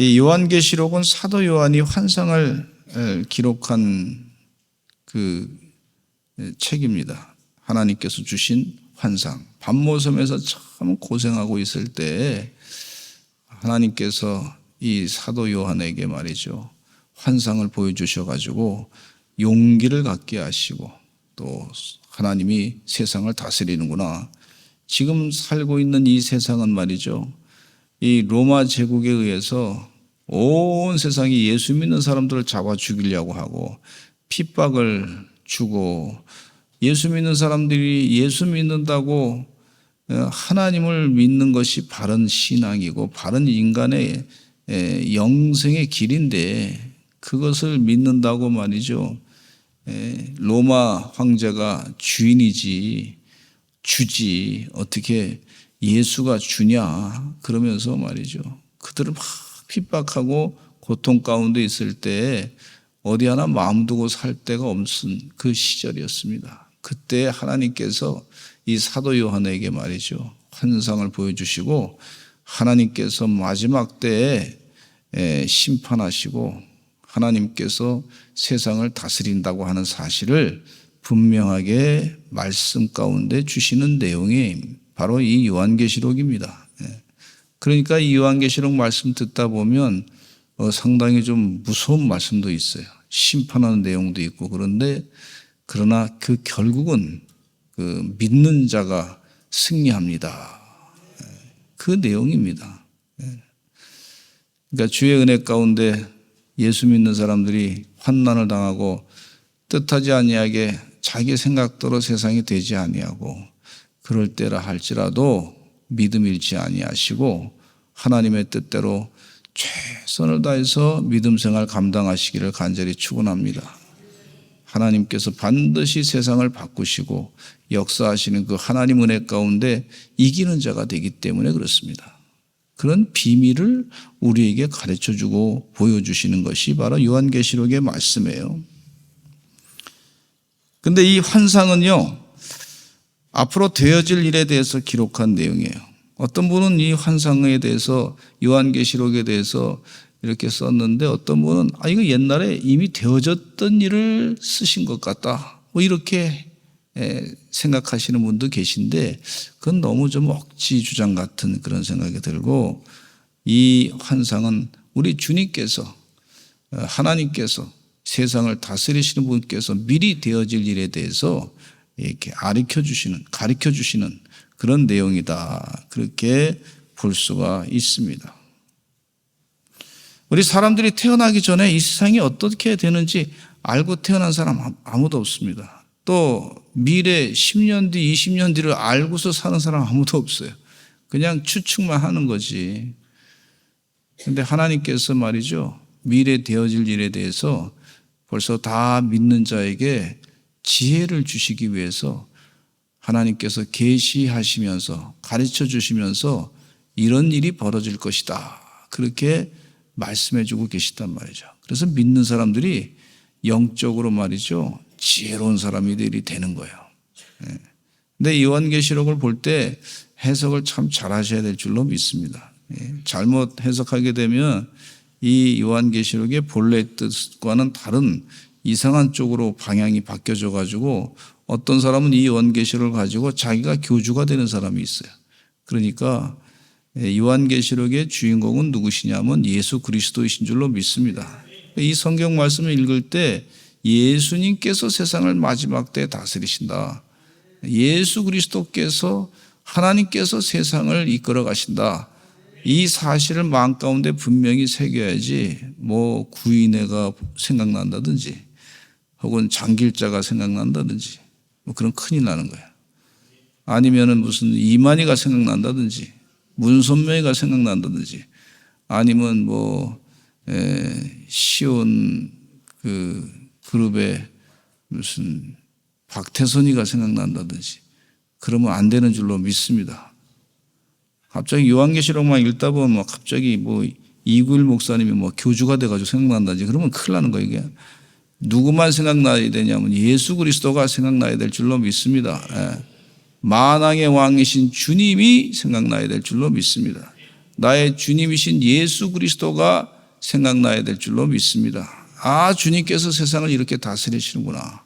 이 요한계시록은 사도 요한이 환상을 기록한 그 책입니다. 하나님께서 주신 환상. 밤모섬에서 참 고생하고 있을 때 하나님께서 이 사도 요한에게 말이죠, 환상을 보여주셔가지고 용기를 갖게 하시고, 또 하나님이 세상을 다스리는구나. 지금 살고 있는 이 세상은 말이죠, 이 로마 제국에 의해서 온 세상이 예수 믿는 사람들을 잡아 죽이려고 하고 핍박을 주고, 예수 믿는 사람들이 예수 믿는다고 하나님을 믿는 것이 바른 신앙이고 바른 인간의 영생의 길인데, 그것을 믿는다고 말이죠, 로마 황제가 주인이지 주지 어떻게 예수가 주냐 그러면서 말이죠, 그들을 막 핍박하고 고통 가운데 있을 때 어디 하나 마음 두고 살 데가 없은 그 시절이었습니다. 그때 하나님께서 이 사도 요한에게 말이죠, 환상을 보여주시고 하나님께서 마지막 때에 심판하시고 하나님께서 세상을 다스린다고 하는 사실을 분명하게 말씀 가운데 주시는 내용이 바로 이 요한계시록입니다. 그러니까 이 요한계시록 말씀 듣다 보면 상당히 좀 무서운 말씀도 있어요. 심판하는 내용도 있고, 그러나 그 결국은 그 믿는 자가 승리합니다. 그 내용입니다. 그러니까 주의 은혜 가운데 예수 믿는 사람들이 환난을 당하고 뜻하지 아니하게 자기 생각대로 세상이 되지 아니하고 그럴 때라 할지라도 믿음 잃지 아니하시고 하나님의 뜻대로 최선을 다해서 믿음 생활 감당하시기를 간절히 축원합니다. 하나님께서 반드시 세상을 바꾸시고 역사하시는 그 하나님 은혜 가운데 이기는 자가 되기 때문에 그렇습니다. 그런 비밀을 우리에게 가르쳐주고 보여주시는 것이 바로 요한계시록의 말씀이에요. 근데 이 환상은요, 앞으로 되어질 일에 대해서 기록한 내용이에요. 어떤 분은 이 환상에 대해서, 요한계시록에 대해서 이렇게 썼는데, 어떤 분은 이거 옛날에 이미 되어졌던 일을 쓰신 것 같다, 뭐 이렇게 생각하시는 분도 계신데, 그건 너무 좀 억지 주장 같은 그런 생각이 들고, 이 환상은 우리 주님께서, 하나님께서 세상을 다스리시는 분께서 미리 되어질 일에 대해서 이렇게 가르쳐 주시는 그런 내용이다, 그렇게 볼 수가 있습니다. 우리 사람들이 태어나기 전에 이 세상이 어떻게 되는지 알고 태어난 사람 아무도 없습니다. 또 미래 10년 뒤, 20년 뒤를 알고서 사는 사람 아무도 없어요. 그냥 추측만 하는 거지. 그런데 하나님께서 말이죠, 미래 되어질 일에 대해서 벌써 다 믿는 자에게 지혜를 주시기 위해서 하나님께서 계시하시면서 가르쳐 주시면서 이런 일이 벌어질 것이다, 그렇게 말씀해 주고 계시단 말이죠. 그래서 믿는 사람들이 영적으로 말이죠, 지혜로운 사람들이 되는 거예요. 근데 요한계시록을 볼 때 해석을 참 잘 하셔야 될 줄로 믿습니다. 잘못 해석하게 되면 이 요한계시록의 본래 뜻과는 다른 이상한 쪽으로 방향이 바뀌어져 가지고 어떤 사람은 이 요한계시록을 가지고 자기가 교주가 되는 사람이 있어요. 그러니까 요한계시록의 주인공은 누구시냐면 예수 그리스도이신 줄로 믿습니다. 이 성경 말씀을 읽을 때 예수님께서 세상을 마지막 때 다스리신다, 예수 그리스도께서, 하나님께서 세상을 이끌어 가신다, 이 사실을 마음 가운데 분명히 새겨야지 뭐 구인회가 생각난다든지 혹은 장길자가 생각난다든지 뭐 그런 큰일 나는 거야. 아니면은 무슨 이만희가 생각난다든지 문선명이가 생각난다든지 아니면 뭐 시온 그 그룹의 무슨 박태선이가 생각난다든지 그러면 안 되는 줄로 믿습니다. 갑자기 요한계시록만 읽다 보면 뭐 갑자기 뭐 이구일 목사님이 뭐 교주가 돼가지고 생각난다든지 그러면 큰일 나는 거예요. 이게 누구만 생각나야 되냐면 예수 그리스도가 생각나야 될 줄로 믿습니다. 만왕의 왕이신 주님이 생각나야 될 줄로 믿습니다. 나의 주님이신 예수 그리스도가 생각나야 될 줄로 믿습니다. 아, 주님께서 세상을 이렇게 다스리시는구나,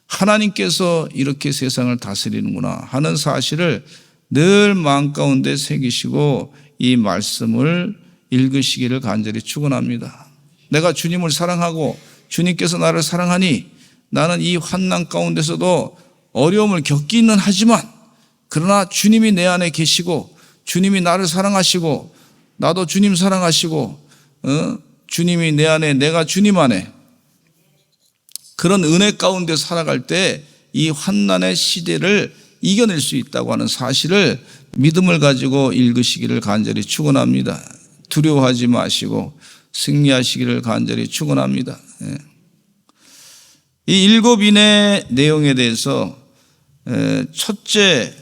하나님께서 이렇게 세상을 다스리는구나 하는 사실을 늘 마음 가운데 새기시고 이 말씀을 읽으시기를 간절히 축원합니다. 내가 주님을 사랑하고 주님께서 나를 사랑하니 나는 이 환난 가운데서도 어려움을 겪기는 하지만 그러나 주님이 내 안에 계시고 주님이 나를 사랑하시고 나도 주님 사랑하시고 주님이 내 안에 내가 주님 안에 그런 은혜 가운데 살아갈 때 이 환난의 시대를 이겨낼 수 있다고 하는 사실을 믿음을 가지고 읽으시기를 간절히 축원합니다. 두려워하지 마시고 승리하시기를 간절히 축원합니다. 이 일곱 인의 내용에 대해서 첫째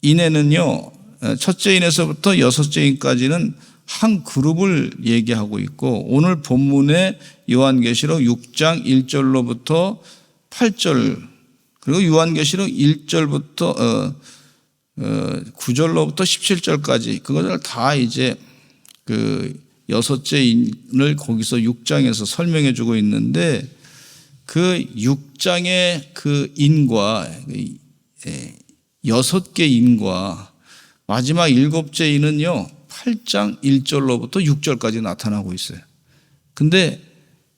인에는요, 첫째 인에서부터 여섯째 인까지는 한 그룹을 얘기하고 있고 오늘 본문의 요한계시록 6장 1절로부터 8절 그리고 요한계시록 1절부터 9절로부터 17절까지 그것을 다 이제 그 여섯째 인을 거기서 6장에서 설명해 주고 있는데 그 6장의 그 인과 여섯 개 인과 마지막 일곱째 인은요 8장 1절로부터 6절까지 나타나고 있어요. 근데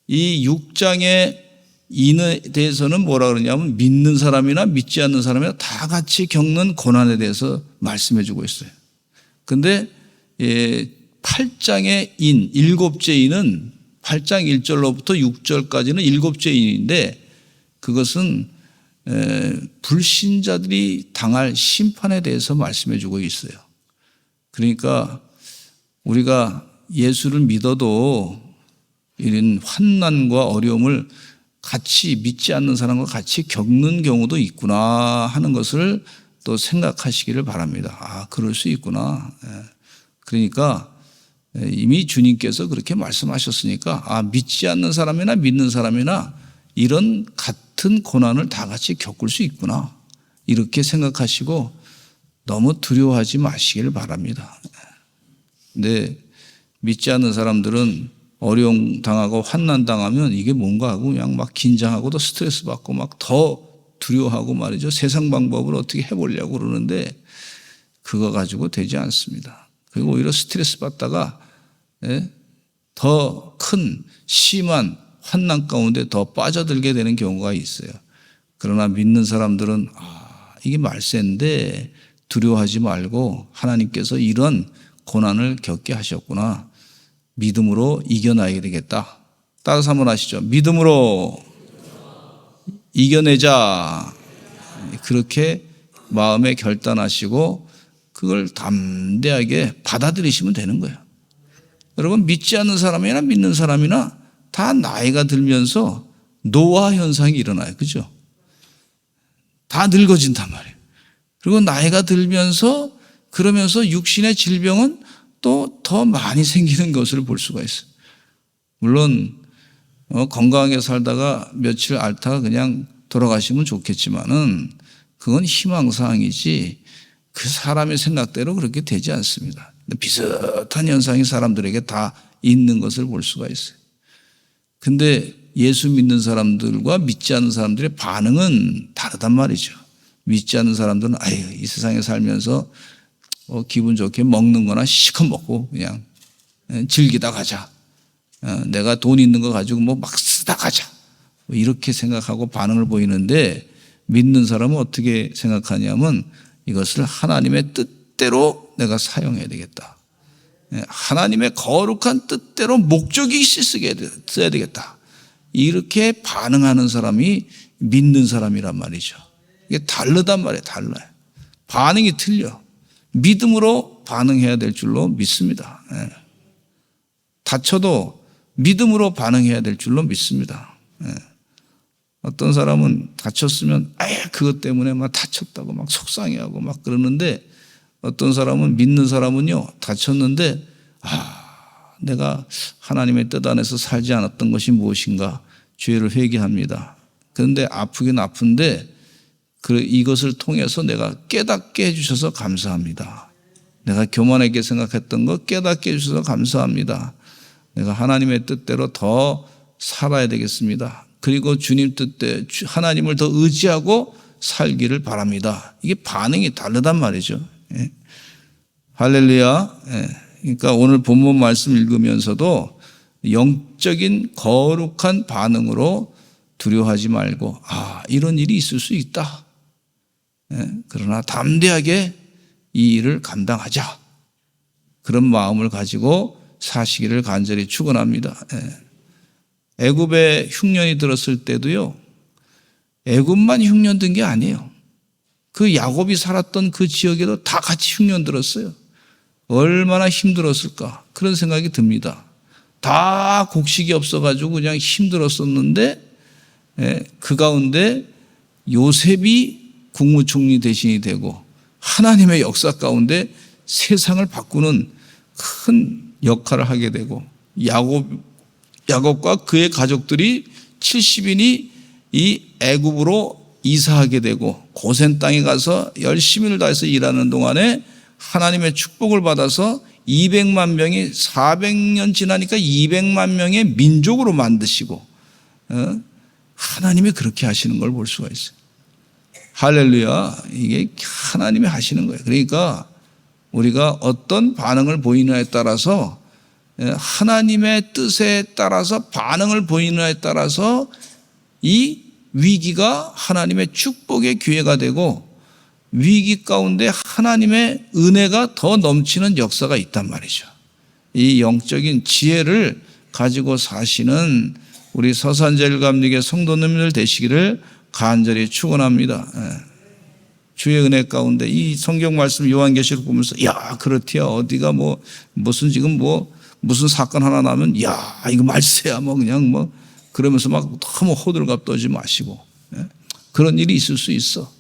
이 6장의 인에 대해서는 뭐라 그러냐면 믿는 사람이나 믿지 않는 사람이나 다 같이 겪는 고난에 대해서 말씀해 주고 있어요. 근데 8장의 인, 일곱째 인은 8장 1절로부터 6절까지는 일곱째 인인데 그것은 불신자들이 당할 심판에 대해서 말씀해 주고 있어요. 그러니까 우리가 예수를 믿어도 이런 환난과 어려움을 같이 믿지 않는 사람과 같이 겪는 경우도 있구나 하는 것을 또 생각하시기를 바랍니다. 아, 그럴 수 있구나. 그러니까 이미 주님께서 그렇게 말씀하셨으니까 아, 믿지 않는 사람이나 믿는 사람이나 이런 같은 고난을 다 같이 겪을 수 있구나 이렇게 생각하시고 너무 두려워하지 마시기를 바랍니다. 근데 믿지 않는 사람들은 어려움 당하고 환난 당하면 이게 뭔가 하고 그냥 막 긴장하고 또 스트레스 받고 막 더 두려워하고 말이죠. 세상 방법을 어떻게 해보려고 그러는데 그거 가지고 되지 않습니다. 그리고 오히려 스트레스 받다가 더 큰 심한 환난 가운데 더 빠져들게 되는 경우가 있어요. 그러나 믿는 사람들은 아, 이게 말세인데 두려워하지 말고 하나님께서 이런 고난을 겪게 하셨구나. 믿음으로 이겨나야 되겠다. 따라서 한번 하시죠. 믿음으로 이겨내자. 그렇게 마음에 결단하시고 그걸 담대하게 받아들이시면 되는 거예요. 여러분 믿지 않는 사람이나 믿는 사람이나 다 나이가 들면서 노화 현상이 일어나요. 그죠? 다 늙어진단 말이에요. 그리고 나이가 들면서 그러면서 육신의 질병은 또 더 많이 생기는 것을 볼 수가 있어요. 물론 건강하게 살다가 며칠 앓다가 그냥 돌아가시면 좋겠지만은 그건 희망사항이지 그 사람의 생각대로 그렇게 되지 않습니다. 비슷한 현상이 사람들에게 다 있는 것을 볼 수가 있어요. 근데 예수 믿는 사람들과 믿지 않는 사람들의 반응은 다르단 말이죠. 믿지 않는 사람들은 아유, 이 세상에 살면서 기분 좋게 먹는 거나 시컷 먹고 그냥 즐기다 가자. 내가 돈 있는 거 가지고 뭐 막 쓰다 가자. 이렇게 생각하고 반응을 보이는데 믿는 사람은 어떻게 생각하냐면 이것을 하나님의 뜻대로 내가 사용해야 되겠다. 하나님의 거룩한 뜻대로 목적이 있이 써야 되겠다. 이렇게 반응하는 사람이 믿는 사람이란 말이죠. 이게 다르단 말이에요. 달라요. 반응이 틀려. 믿음으로 반응해야 될 줄로 믿습니다. 다쳐도 믿음으로 반응해야 될 줄로 믿습니다. 어떤 사람은 다쳤으면 그것 때문에 막 다쳤다고 막 속상해하고 막 그러는데 어떤 사람은 믿는 사람은요 다쳤는데 내가 하나님의 뜻 안에서 살지 않았던 것이 무엇인가 죄를 회개합니다. 그런데 아프긴 아픈데 이것을 통해서 내가 깨닫게 해주셔서 감사합니다. 내가 교만하게 생각했던 거 깨닫게 해주셔서 감사합니다. 내가 하나님의 뜻대로 더 살아야 되겠습니다. 그리고 주님 뜻대로 하나님을 더 의지하고 살기를 바랍니다. 이게 반응이 다르단 말이죠. 예. 할렐루야. 예. 그러니까 오늘 본문 말씀 읽으면서도 영적인 거룩한 반응으로 두려워하지 말고 이런 일이 있을 수 있다. 예. 그러나 담대하게 이 일을 감당하자. 그런 마음을 가지고 사시기를 간절히 축원합니다. 예. 애굽에 흉년이 들었을 때도요. 애굽만 흉년 든 게 아니에요. 그 야곱이 살았던 그 지역에도 다 같이 흉년 들었어요. 얼마나 힘들었을까 그런 생각이 듭니다. 다 곡식이 없어가지고 그냥 힘들었었는데 그 가운데 요셉이 국무총리 대신이 되고 하나님의 역사 가운데 세상을 바꾸는 큰 역할을 하게 되고 야곱과 그의 가족들이 70인이 이 애굽으로 이사하게 되고 고센 땅에 가서 열심히 다해서 일하는 동안에 하나님의 축복을 받아서 200만 명이 400년 지나니까 200만 명의 민족으로 만드시고 하나님이 그렇게 하시는 걸 볼 수가 있어요. 할렐루야. 이게 하나님이 하시는 거예요. 그러니까 우리가 어떤 반응을 보이느냐에 따라서 하나님의 뜻에 따라서 반응을 보이느냐에 따라서 이 위기가 하나님의 축복의 기회가 되고 위기 가운데 하나님의 은혜가 더 넘치는 역사가 있단 말이죠. 이 영적인 지혜를 가지고 사시는 우리 서산제일감리교 성도님들 되시기를 간절히 축원합니다. 주의 은혜 가운데 이 성경 말씀 요한계시록 보면서 그렇디야 어디가 무슨 지금 무슨 사건 하나 나면 이거 말세야 그냥 그러면서 막 너무 호들갑 떨지 마시고 그런 일이 있을 수 있어.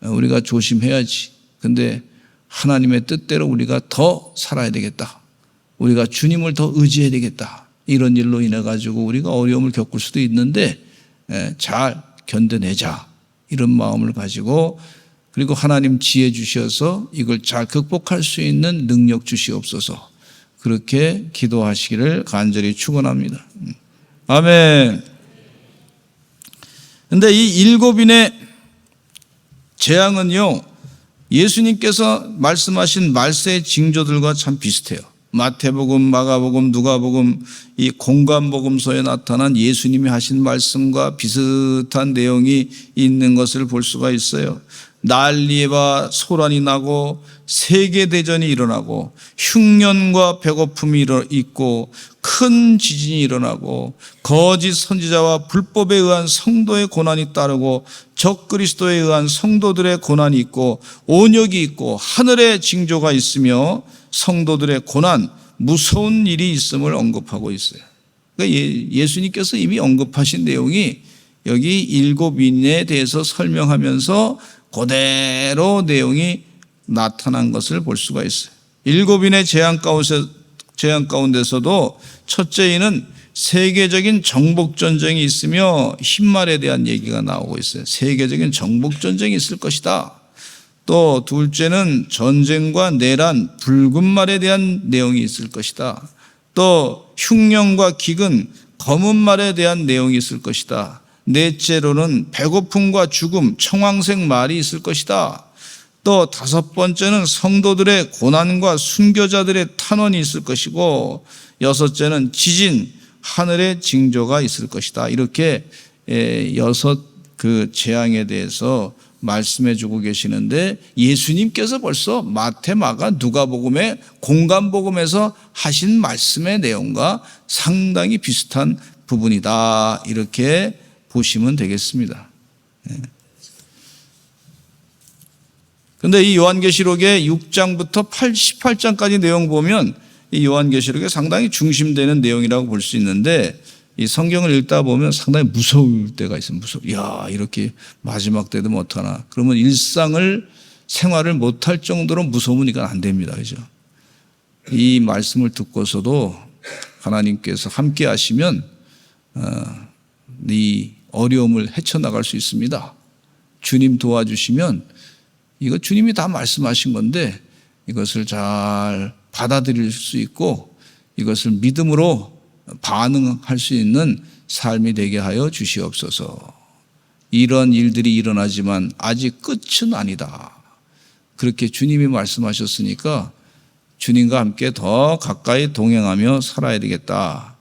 우리가 조심해야지. 근데 하나님의 뜻대로 우리가 더 살아야 되겠다. 우리가 주님을 더 의지해야 되겠다. 이런 일로 인해 가지고 우리가 어려움을 겪을 수도 있는데 잘 견뎌내자. 이런 마음을 가지고 그리고 하나님 지혜 주셔서 이걸 잘 극복할 수 있는 능력 주시옵소서. 그렇게 기도하시기를 간절히 축원합니다. 아멘. 근데 이 7인의 재앙은요, 예수님께서 말씀하신 말세의 징조들과 참 비슷해요. 마태복음, 마가복음, 누가복음, 이 공관복음서에 나타난 예수님이 하신 말씀과 비슷한 내용이 있는 것을 볼 수가 있어요. 난리와 소란이 나고 세계대전이 일어나고 흉년과 배고픔이 있고 큰 지진이 일어나고 거짓 선지자와 불법에 의한 성도의 고난이 따르고 적그리스도에 의한 성도들의 고난이 있고 온역이 있고 하늘의 징조가 있으며 성도들의 고난, 무서운 일이 있음을 언급하고 있어요. 그러니까 예수님께서 이미 언급하신 내용이 여기 7인에 대해서 설명하면서 그대로 내용이 나타난 것을 볼 수가 있어요. 7인의 재앙 가운데서도 첫째인은 세계적인 정복전쟁이 있으며 흰말에 대한 얘기가 나오고 있어요. 세계적인 정복전쟁이 있을 것이다. 또 둘째는 전쟁과 내란, 붉은 말에 대한 내용이 있을 것이다. 또 흉년과 기근, 검은 말에 대한 내용이 있을 것이다. 넷째로는 배고픔과 죽음, 청황색 말이 있을 것이다. 또 다섯 번째는 성도들의 고난과 순교자들의 탄원이 있을 것이고 여섯째는 지진, 하늘의 징조가 있을 것이다. 이렇게 6 재앙에 대해서 말씀해 주고 계시는데 예수님께서 벌써 마태, 마가, 누가복음의 공관복음에서 하신 말씀의 내용과 상당히 비슷한 부분이다. 이렇게 보시면 되겠습니다. 그런데 이 요한계시록의 6장부터 18장까지 내용 보면 이 요한계시록에 상당히 중심되는 내용이라고 볼 수 있는데 이 성경을 읽다 보면 상당히 무서울 때가 있어요. 이렇게 마지막 때 되면 어떡하나. 그러면 생활을 못할 정도로 무서우면 이건 안 됩니다. 그죠? 이 말씀을 듣고서도 하나님께서 함께 하시면 이 어려움을 헤쳐나갈 수 있습니다. 주님 도와주시면 이거 주님이 다 말씀하신 건데 이것을 잘 받아들일 수 있고 이것을 믿음으로 반응할 수 있는 삶이 되게 하여 주시옵소서. 이런 일들이 일어나지만 아직 끝은 아니다. 그렇게 주님이 말씀하셨으니까 주님과 함께 더 가까이 동행하며 살아야 되겠다.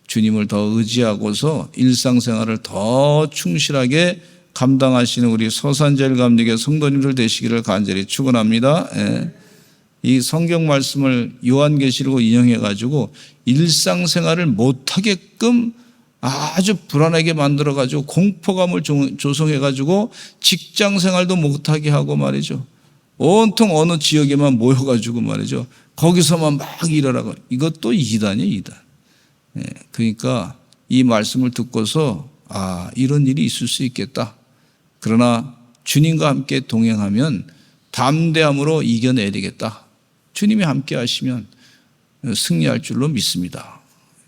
주님을 더 의지하고서 일상생활을 더 충실하게 감당하시는 우리 서산제일 감리교 성도님들 되시기를 간절히 축원합니다. 이 성경 말씀을 요한계시록으로 인용해 가지고 일상생활을 못하게끔 아주 불안하게 만들어 가지고 공포감을 조성해 가지고 직장생활도 못하게 하고 말이죠. 온통 어느 지역에만 모여 가지고 말이죠. 거기서만 막 일하라고. 이것도 이단이에요, 이단. 그러니까 이 말씀을 듣고서 이런 일이 있을 수 있겠다. 그러나 주님과 함께 동행하면 담대함으로 이겨내야 되겠다. 주님이 함께 하시면 승리할 줄로 믿습니다.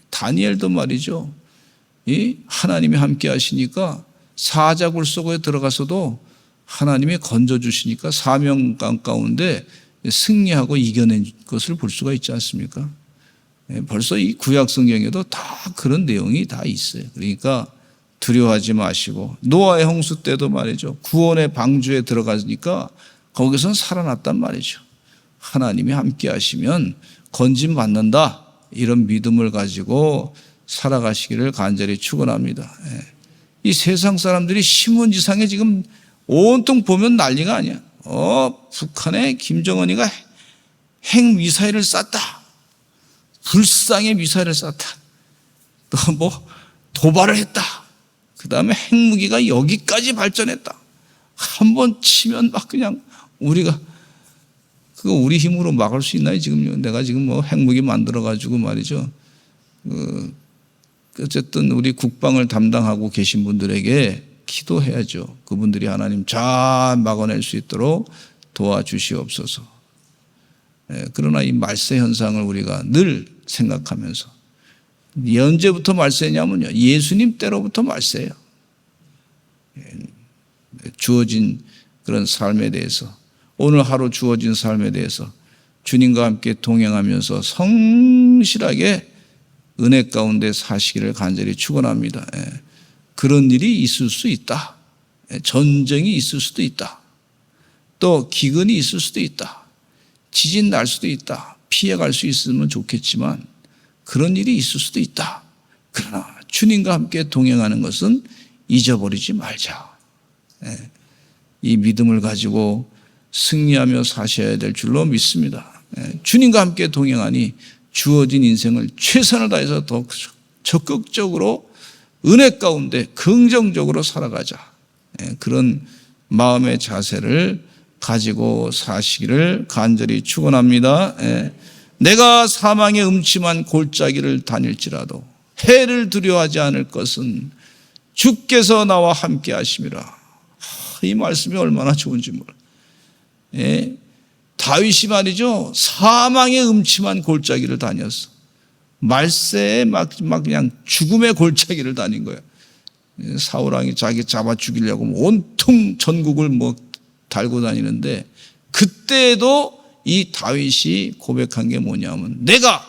다니엘도 말이죠. 하나님이 함께 하시니까 사자굴 속에 들어가서도 하나님이 건져주시니까 사명감 가운데 승리하고 이겨낸 것을 볼 수가 있지 않습니까? 벌써 이 구약 성경에도 다 그런 내용이 다 있어요. 그러니까 두려워하지 마시고 노아의 홍수 때도 말이죠. 구원의 방주에 들어가니까 거기선 살아났단 말이죠. 하나님이 함께 하시면 건짐 받는다. 이런 믿음을 가지고 살아가시기를 간절히 축원합니다. 이 세상 사람들이 신문지상에 지금 온통 보면 난리가 아니야. 북한의 김정은이가 핵미사일을 쐈다. 불쌍의 미사일을 쐈다. 또 뭐 도발을 했다. 그 다음에 핵무기가 여기까지 발전했다. 한번 치면 막 그냥 우리가 그거 우리 힘으로 막을 수 있나요? 지금요. 내가 지금 뭐 핵무기 만들어 가지고 말이죠. 어쨌든 우리 국방을 담당하고 계신 분들에게 기도해야죠. 그분들이 하나님 잘 막아낼 수 있도록 도와주시옵소서. 그러나 이 말세 현상을 우리가 늘 생각하면서 언제부터 말세냐면요. 예수님 때로부터 말세예요. 주어진 그런 삶에 대해서 오늘 하루 주어진 삶에 대해서 주님과 함께 동행하면서 성실하게 은혜 가운데 사시기를 간절히 축원합니다. 그런 일이 있을 수 있다. 전쟁이 있을 수도 있다. 또 기근이 있을 수도 있다. 지진 날 수도 있다. 피해갈 수 있으면 좋겠지만 그런 일이 있을 수도 있다. 그러나 주님과 함께 동행하는 것은 잊어버리지 말자. 이 믿음을 가지고 승리하며 사셔야 될 줄로 믿습니다. 주님과 함께 동행하니 주어진 인생을 최선을 다해서 더 적극적으로 은혜 가운데 긍정적으로 살아가자. 그런 마음의 자세를 가지고 사시기를 간절히 축원합니다. 내가 사망의 음침한 골짜기를 다닐지라도 해를 두려워하지 않을 것은 주께서 나와 함께 하심이라. 이 말씀이 얼마나 좋은지 몰라. 다윗이 말이죠. 사망의 음침한 골짜기를 다녔어. 말세에 막 그냥 죽음의 골짜기를 다닌 거야. 사울왕이 자기 잡아 죽이려고 온통 전국을 뭐 달고 다니는데 그때에도 이 다윗이 고백한 게 뭐냐면 내가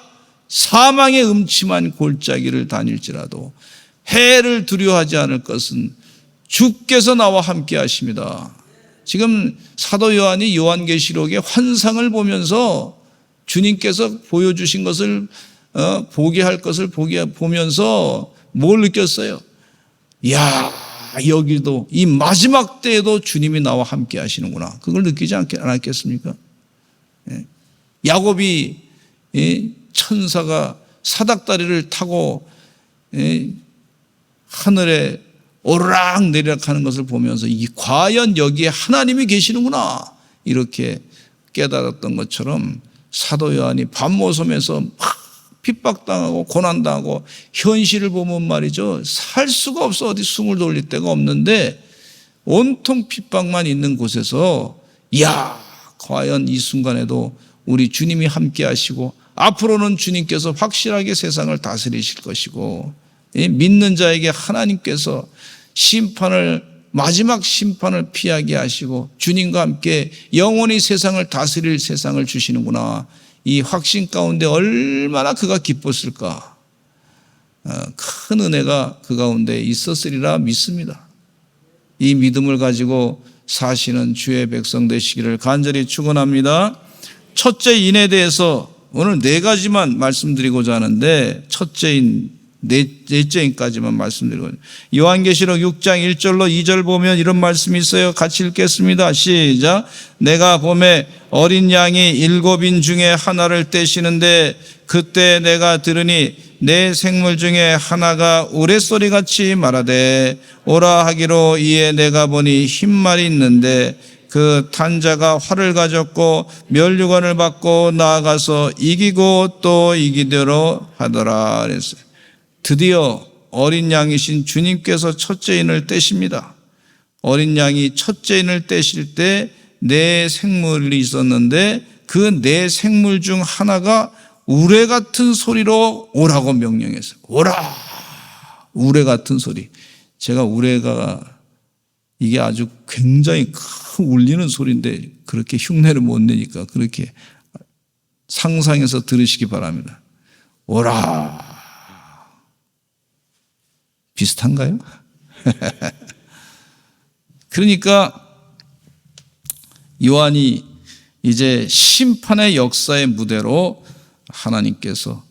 사망의 음침한 골짜기를 다닐지라도 해를 두려워하지 않을 것은 주께서 나와 함께 하십니다. 지금 사도 요한이 요한계시록의 환상을 보면서 주님께서 보여주신 것을 보게 할 것을 보면서 뭘 느꼈어요? 이야, 여기도 이 마지막 때에도 주님이 나와 함께 하시는구나. 그걸 느끼지 않았겠습니까? 야곱이 천사가 사닥다리를 타고 하늘에 오르락 내리락 하는 것을 보면서 과연 여기에 하나님이 계시는구나 이렇게 깨달았던 것처럼 사도 요한이 밤모섬에서 막 핍박당하고 고난당하고 현실을 보면 말이죠. 살 수가 없어. 어디 숨을 돌릴 데가 없는데 온통 핍박만 있는 곳에서 이야, 과연 이 순간에도 우리 주님이 함께 하시고 앞으로는 주님께서 확실하게 세상을 다스리실 것이고 믿는 자에게 하나님께서 심판을 마지막 심판을 피하게 하시고 주님과 함께 영원히 세상을 다스릴 세상을 주시는구나. 이 확신 가운데 얼마나 그가 기뻤을까. 큰 은혜가 그 가운데 있었으리라 믿습니다. 이 믿음을 가지고 사시는 주의 백성 되시기를 간절히 축원합니다. 첫째 인에 대해서 오늘 4가지만 말씀드리고자 하는데 첫째인 넷째인까지만 말씀드리고 요한계시록 6장 1절로 2절 보면 이런 말씀이 있어요. 같이 읽겠습니다. 시작. 내가 보매 어린 양이 7인 중에 하나를 떼시는데 그때 내가 들으니 내 생물 중에 하나가 우레소리같이 말하되 오라 하기로 이에 내가 보니 흰말이 있는데 그 탄자가 활을 가졌고 면류관을 받고 나아가서 이기고 또 이기대로 하더라 그랬어요. 드디어 어린 양이신 주님께서 첫째인을 떼십니다. 어린 양이 첫째인을 떼실 때 4생물이 있었는데 그 4생물 중 하나가 우레 같은 소리로 오라고 명령했어요. 오라! 우레 같은 소리. 제가 우레가 이게 아주 굉장히 큰 울리는 소리인데 그렇게 흉내를 못 내니까 그렇게 상상해서 들으시기 바랍니다. 오라! 비슷한가요? 그러니까 요한이 이제 심판의 역사의 무대로 하나님께서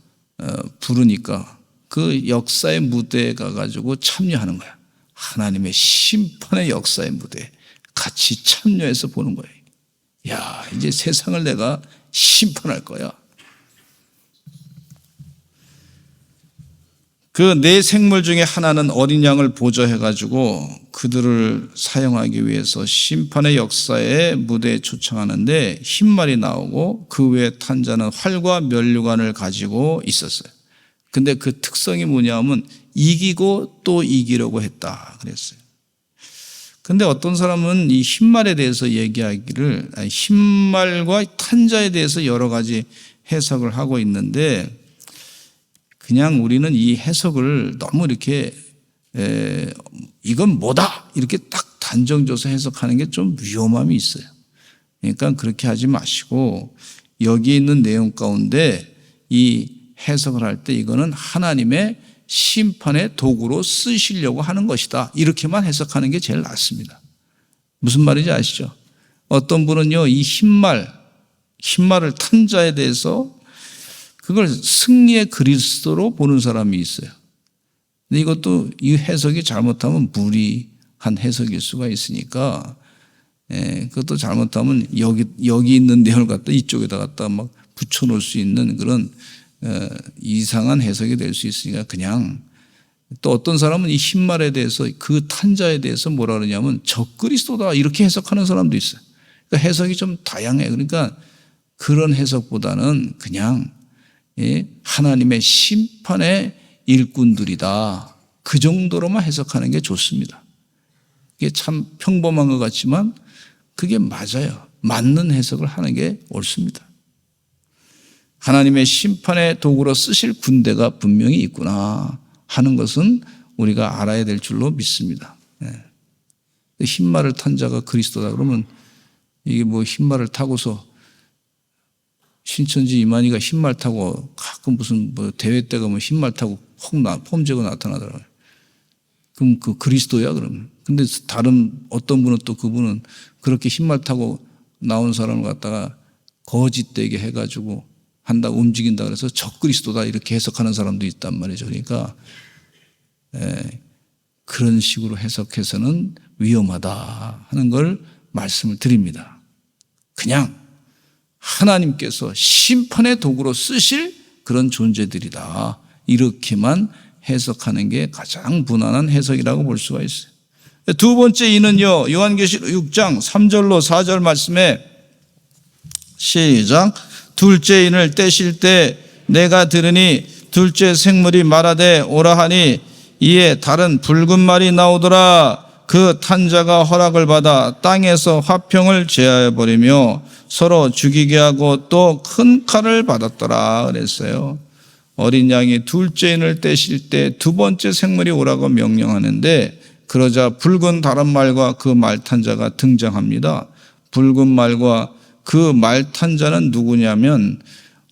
부르니까 그 역사의 무대에 가가지고 참여하는 거야. 하나님의 심판의 역사의 무대에 같이 참여해서 보는 거예요. 야, 이제 세상을 내가 심판할 거야. 그 4생물 중에 하나는 어린 양을 보좌해가지고 그들을 사용하기 위해서 심판의 역사의 무대에 초청하는데 흰말이 나오고 그 외에 탄자는 활과 면류관을 가지고 있었어요. 근데 그 특성이 뭐냐면 이기고 또 이기려고 했다 그랬어요. 근데 어떤 사람은 이 흰말에 대해서 얘기하기를 흰말과 탄자에 대해서 여러 가지 해석을 하고 있는데 그냥 우리는 이 해석을 너무 이렇게 이건 뭐다 이렇게 딱 단정져서 해석하는 게 좀 위험함이 있어요. 그러니까 그렇게 하지 마시고 여기 있는 내용 가운데 이 해석을 할 때 이거는 하나님의 심판의 도구로 쓰시려고 하는 것이다. 이렇게만 해석하는 게 제일 낫습니다. 무슨 말인지 아시죠? 어떤 분은요, 이 흰말을 탄자에 대해서 그걸 승리의 그리스도로 보는 사람이 있어요. 근데 이것도 이 해석이 잘못하면 무리한 해석일 수가 있으니까, 그것도 잘못하면 여기 있는 내용을 갖다 이쪽에다 갖다 막 붙여놓을 수 있는 그런 이상한 해석이 될 수 있으니까 그냥 또 어떤 사람은 이 흰말에 대해서 그 탄자에 대해서 뭐라 그러냐면 적그리스도다 이렇게 해석하는 사람도 있어요. 그러니까 해석이 좀 다양해. 그러니까 그런 해석보다는 그냥 하나님의 심판의 일꾼들이다. 그 정도로만 해석하는 게 좋습니다. 이게 참 평범한 것 같지만 그게 맞아요. 맞는 해석을 하는 게 옳습니다. 하나님의 심판의 도구로 쓰실 군대가 분명히 있구나 하는 것은 우리가 알아야 될 줄로 믿습니다. 흰말을 탄 자가 그리스도다 그러면 이게 뭐 흰말을 타고서 신천지 이만희가 흰말 타고 가끔 무슨 뭐 대회 때 가면 흰말 타고 폼제고 나타나더라고요. 그럼 그 그리스도야 그러면. 근데 다른 어떤 분은 또 그분은 그렇게 흰말 타고 나온 사람을 갖다가 거짓되게 해가지고 한다 움직인다 그래서 적그리스도다 이렇게 해석하는 사람도 있단 말이죠. 그러니까 그런 식으로 해석해서는 위험하다 하는 걸 말씀을 드립니다. 그냥 하나님께서 심판의 도구로 쓰실 그런 존재들이다. 이렇게만 해석하는 게 가장 무난한 해석이라고 볼 수가 있어요. 두 번째 이는요, 요한계시록 6장 3절로 4절 말씀에 시작. 둘째 인을 떼실 때 내가 들으니 둘째 생물이 말하되 오라 하니 이에 다른 붉은 말이 나오더라. 그 탄자가 허락을 받아 땅에서 화평을 제하여 버리며 서로 죽이게 하고 또 큰 칼을 받았더라 그랬어요. 어린 양이 둘째 인을 떼실 때 두 번째 생물이 오라고 명령하는데 그러자 붉은 다른 말과 그 말 탄 자가 등장합니다. 붉은 말과 그 말 탄 자는 누구냐면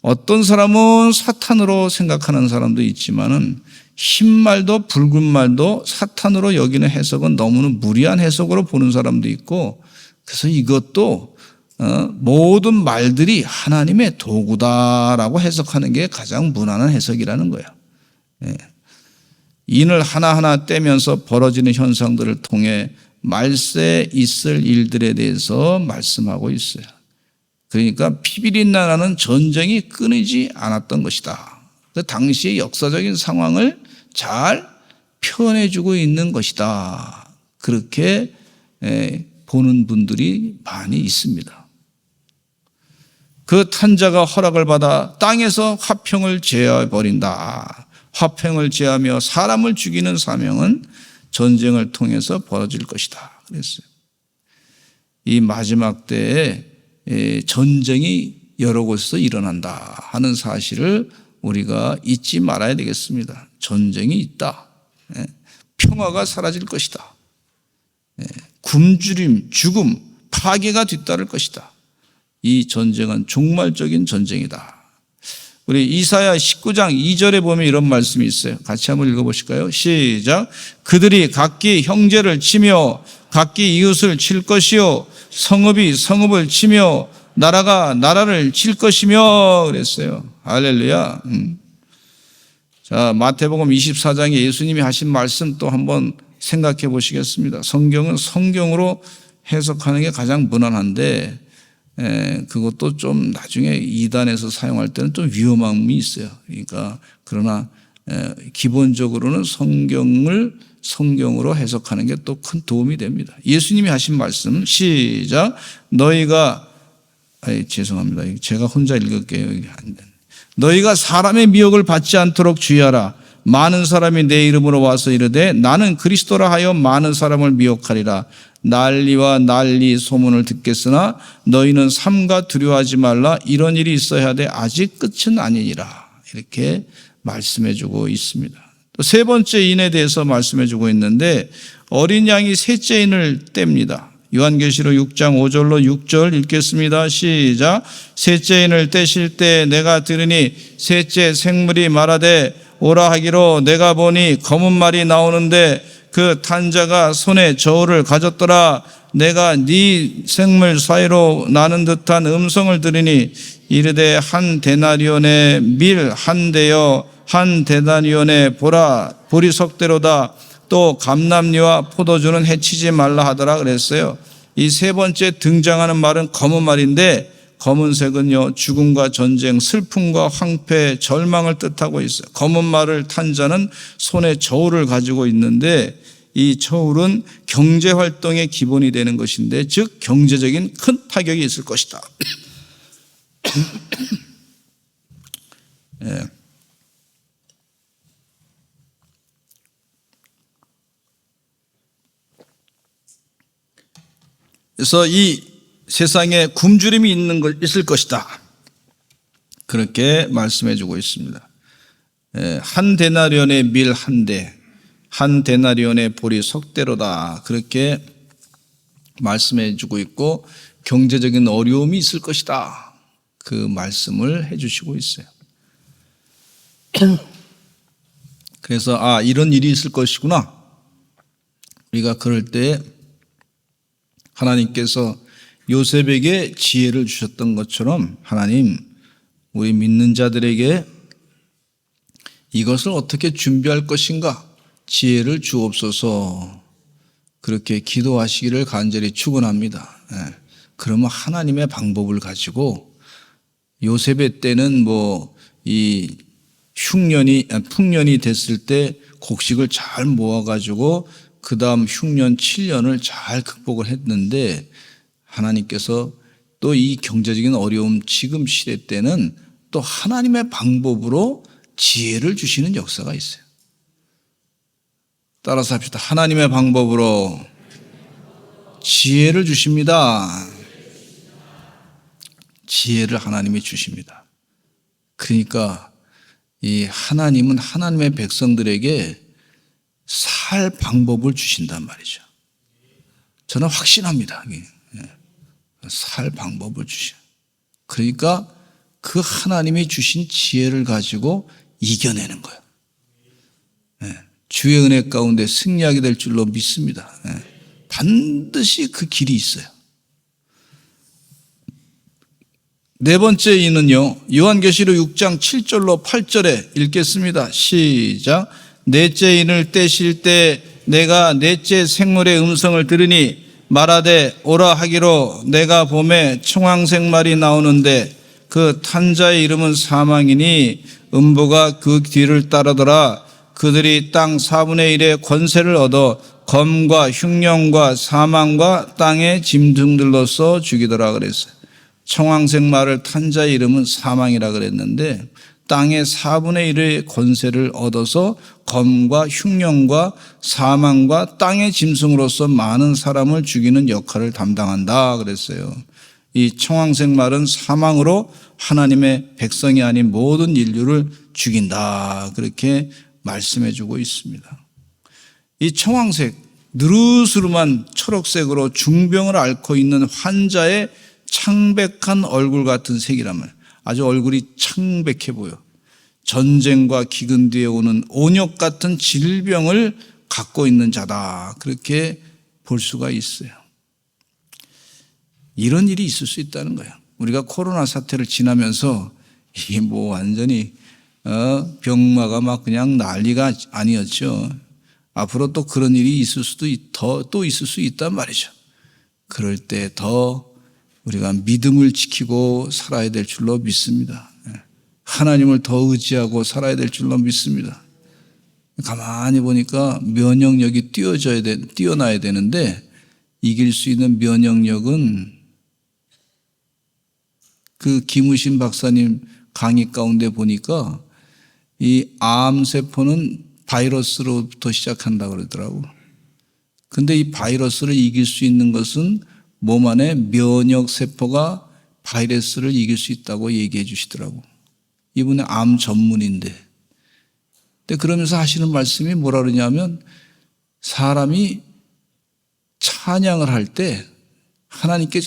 어떤 사람은 사탄으로 생각하는 사람도 있지만은 흰 말도 붉은 말도 사탄으로 여기는 해석은 너무나 무리한 해석으로 보는 사람도 있고, 그래서 이것도 모든 말들이 하나님의 도구다라고 해석하는 게 가장 무난한 해석이라는 거예요. 인을 하나하나 떼면서 벌어지는 현상들을 통해 말세에 있을 일들에 대해서 말씀하고 있어요. 그러니까 피비린 나라는 전쟁이 끊이지 않았던 것이다. 그 당시의 역사적인 상황을 잘 표현해주고 있는 것이다. 그렇게 보는 분들이 많이 있습니다. 그 탄자가 허락을 받아 땅에서 화평을 제어해버린다. 화평을 제하며 사람을 죽이는 사명은 전쟁을 통해서 벌어질 것이다. 그랬어요. 이 마지막 때에 전쟁이 여러 곳에서 일어난다 하는 사실을 우리가 잊지 말아야 되겠습니다. 전쟁이 있다. 평화가 사라질 것이다. 굶주림, 죽음, 파괴가 뒤따를 것이다. 이 전쟁은 종말적인 전쟁이다. 우리 이사야 19장 2절에 보면 이런 말씀이 있어요. 같이 한번 읽어보실까요? 시작. 그들이 각기 형제를 치며 각기 이웃을 칠 것이요 성읍이 성읍을 치며 나라가 나라를 칠 것이며 그랬어요. 할렐루야. 자, 마태복음 24장에 예수님이 하신 말씀 또 한번 생각해 보시겠습니다. 성경은 성경으로 해석하는 게 가장 무난한데 그것도 좀 나중에 이단에서 사용할 때는 좀 위험함이 있어요. 그러니까 그러나 기본적으로는 성경을 성경으로 해석하는 게 또 큰 도움이 됩니다. 예수님이 하신 말씀 시작. 너희가 죄송합니다. 제가 혼자 읽을게요. 너희가 사람의 미혹을 받지 않도록 주의하라. 많은 사람이 내 이름으로 와서 이르되 나는 그리스도라 하여 많은 사람을 미혹하리라. 난리와 난리 소문을 듣겠으나 너희는 삼가 두려워하지 말라. 이런 일이 있어야 돼. 아직 끝은 아니니라. 이렇게 말씀해 주고 있습니다. 또 세 번째 인에 대해서 말씀해 주고 있는데 어린 양이 셋째 인을 뗍니다. 요한계시록 6장 5절로 6절 읽겠습니다. 시작. 셋째 인을 떼실 때 내가 들으니 셋째 생물이 말하되 오라 하기로 내가 보니 검은 말이 나오는데 그 탄자가 손에 저울을 가졌더라. 내가 네 생물 사이로 나는 듯한 음성을 들으니 이르되 한 데나리온의 밀 한 대여 한 데나리온의 보리 석대로다. 또 감람류와 포도주는 해치지 말라 하더라 그랬어요. 이 세 번째 등장하는 말은 검은 말인데 검은색은요 죽음과 전쟁, 슬픔과 황폐, 절망을 뜻하고 있어요. 검은 말을 탄 자는 손에 저울을 가지고 있는데 이 저울은 경제활동의 기본이 되는 것인데 즉 경제적인 큰 타격이 있을 것이다. 예. 그래서 이 세상에 굶주림이 있을 것이다. 그렇게 말씀해 주고 있습니다. 한 데나리온의 밀 한 대, 한 데나리온의 보리 석대로다. 그렇게 말씀해 주고 있고 경제적인 어려움이 있을 것이다. 그 말씀을 해 주시고 있어요. 그래서 이런 일이 있을 것이구나. 우리가 그럴 때 하나님께서 요셉에게 지혜를 주셨던 것처럼 하나님 우리 믿는 자들에게 이것을 어떻게 준비할 것인가 지혜를 주옵소서. 그렇게 기도하시기를 간절히 축원합니다. 그러면 하나님의 방법을 가지고 요셉의 때는 이 풍년이 됐을 때 곡식을 잘 모아가지고 그 다음 흉년 7년을 잘 극복을 했는데 하나님께서 또 이 경제적인 어려움 지금 시대 때는 또 하나님의 방법으로 지혜를 주시는 역사가 있어요. 따라서 합시다. 하나님의 방법으로 지혜를 주십니다. 지혜를 하나님이 주십니다. 그러니까 이 하나님은 하나님의 백성들에게 살 방법을 주신단 말이죠. 저는 확신합니다. 살 방법을 주셔. 그러니까 그 하나님이 주신 지혜를 가지고 이겨내는 거예요. 주의 은혜 가운데 승리하게 될 줄로 믿습니다. 반드시 그 길이 있어요. 네 번째 이는요, 요한계시록 6장 7절로 8절에 읽겠습니다. 시작. 넷째 인을 떼실 때 내가 넷째 생물의 음성을 들으니 말하되 오라 하기로 내가 봄에 청황색 말이 나오는데 그 탄자의 이름은 사망이니 음부가 그 뒤를 따르더라. 그들이 땅 4분의 1의 권세를 얻어 검과 흉령과 사망과 땅의 짐승들로서 죽이더라 그랬어요. 청황색 말을 탄 자의 이름은 사망이라 그랬는데 땅의 4분의 1의 권세를 얻어서 검과 흉령과 사망과 땅의 짐승으로서 많은 사람을 죽이는 역할을 담당한다 그랬어요. 이 청황색 말은 사망으로 하나님의 백성이 아닌 모든 인류를 죽인다 그렇게 말씀해 주고 있습니다. 이 청황색, 느르스름한 초록색으로 중병을 앓고 있는 환자의 창백한 얼굴 같은 색이라면 아주 얼굴이 창백해 보여. 전쟁과 기근 뒤에 오는 온역 같은 질병을 갖고 있는 자다 그렇게 볼 수가 있어요. 이런 일이 있을 수 있다는 거예요. 우리가 코로나 사태를 지나면서 이게 뭐 완전히 병마가 막 그냥 난리가 아니었죠. 앞으로 또 그런 일이 있을 수도 또 있을 수 있단 말이죠. 그럴 때 더 우리가 믿음을 지키고 살아야 될 줄로 믿습니다. 하나님을 더 의지하고 살아야 될 줄로 믿습니다. 가만히 보니까 면역력이 뛰어나야 되는데 이길 수 있는 면역력은 그 김우신 박사님 강의 가운데 보니까 이 암세포는 바이러스로부터 시작한다고 그러더라고. 근데 이 바이러스를 이길 수 있는 것은 몸 안에 면역세포가 바이러스를 이길 수 있다고 얘기해 주시더라고. 이분은 암 전문인데. 근데 그러면서 하시는 말씀이 뭐라 그러냐면 사람이 찬양을 할 때 하나님께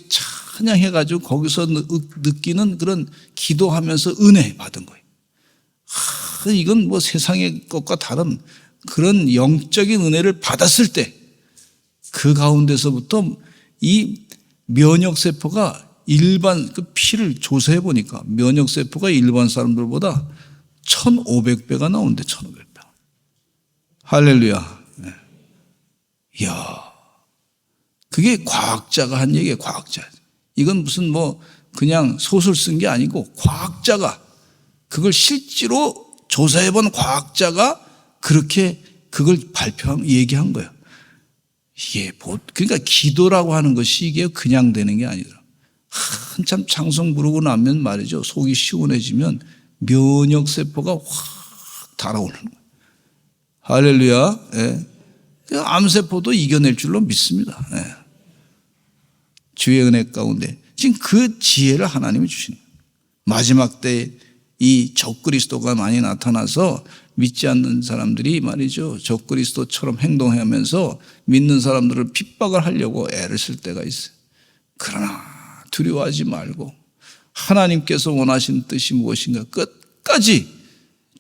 찬양해가지고 거기서 느끼는 그런 기도하면서 은혜 받은 거예요. 이건 뭐 세상의 것과 다른 그런 영적인 은혜를 받았을 때 그 가운데서부터 이 면역세포가 일반 그 피를 조사해 보니까 면역세포가 일반 사람들보다 1,500배가 나오는데 1,500배. 할렐루야. 네. 이야. 그게 과학자가 한 얘기예요, 과학자. 이건 무슨 뭐 그냥 소설 쓴 게 아니고 과학자가 그걸 실제로 조사해 본 과학자가 그렇게 그걸 얘기한 거예요. 이게 그러니까 기도라고 하는 것이 이게 그냥 되는 게 아니더라. 한참 찬송 부르고 나면 말이죠. 속이 시원해지면 면역세포가 확 달아오르는 거예요. 할렐루야. 예. 암세포도 이겨낼 줄로 믿습니다. 예. 주의 은혜 가운데 지금 그 지혜를 하나님이 주시는 거예요. 마지막 때 이 적그리스도가 많이 나타나서 믿지 않는 사람들이 말이죠. 적그리스도처럼 행동하면서 믿는 사람들을 핍박을 하려고 애를 쓸 때가 있어요. 그러나 두려워하지 말고 하나님께서 원하신 뜻이 무엇인가 끝까지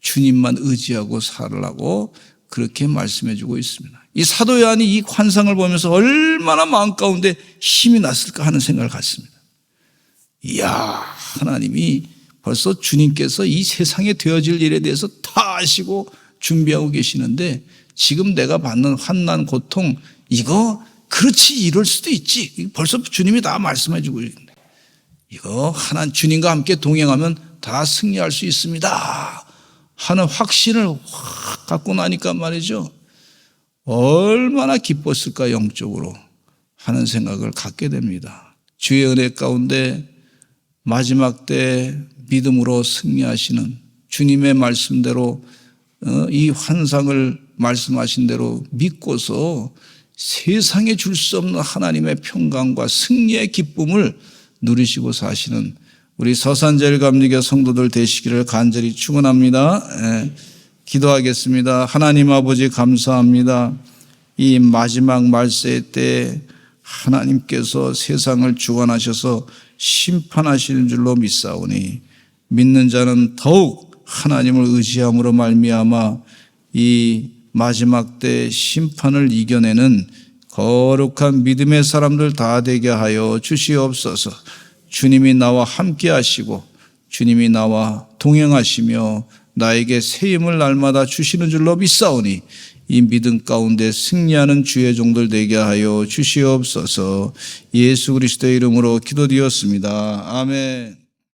주님만 의지하고 살으라고 그렇게 말씀해 주고 있습니다. 이 사도 요한이 이 환상을 보면서 얼마나 마음 가운데 힘이 났을까 하는 생각을 갖습니다. 이야, 하나님이 벌써 주님께서 이 세상에 되어질 일에 대해서 다 아시고 준비하고 계시는데 지금 내가 받는 환난, 고통 이거 그렇지 이럴 수도 있지. 벌써 주님이 다 말씀해 주고 있는데 이거 주님과 함께 동행하면 다 승리할 수 있습니다 하는 확신을 확 갖고 나니까 말이죠. 얼마나 기뻤을까 영적으로 하는 생각을 갖게 됩니다. 주의 은혜 가운데 마지막 때 믿음으로 승리하시는 주님의 말씀대로 이 환상을 말씀하신 대로 믿고서 세상에 줄 수 없는 하나님의 평강과 승리의 기쁨을 누리시고 사시는 우리 서산제일감리교 성도들 되시기를 간절히 축원합니다. 기도하겠습니다. 하나님 아버지 감사합니다. 이 마지막 말세 때 하나님께서 세상을 주관하셔서 심판하시는 줄로 믿사오니 믿는 자는 더욱 하나님을 의지함으로 말미암아 이 마지막 때 심판을 이겨내는 거룩한 믿음의 사람들 다 되게 하여 주시옵소서. 주님이 나와 함께 하시고 주님이 나와 동행하시며 나에게 새 힘을 날마다 주시는 줄로 믿사오니 이 믿음 가운데 승리하는 주의 종들 되게 하여 주시옵소서. 예수 그리스도의 이름으로 기도드렸습니다. 아멘.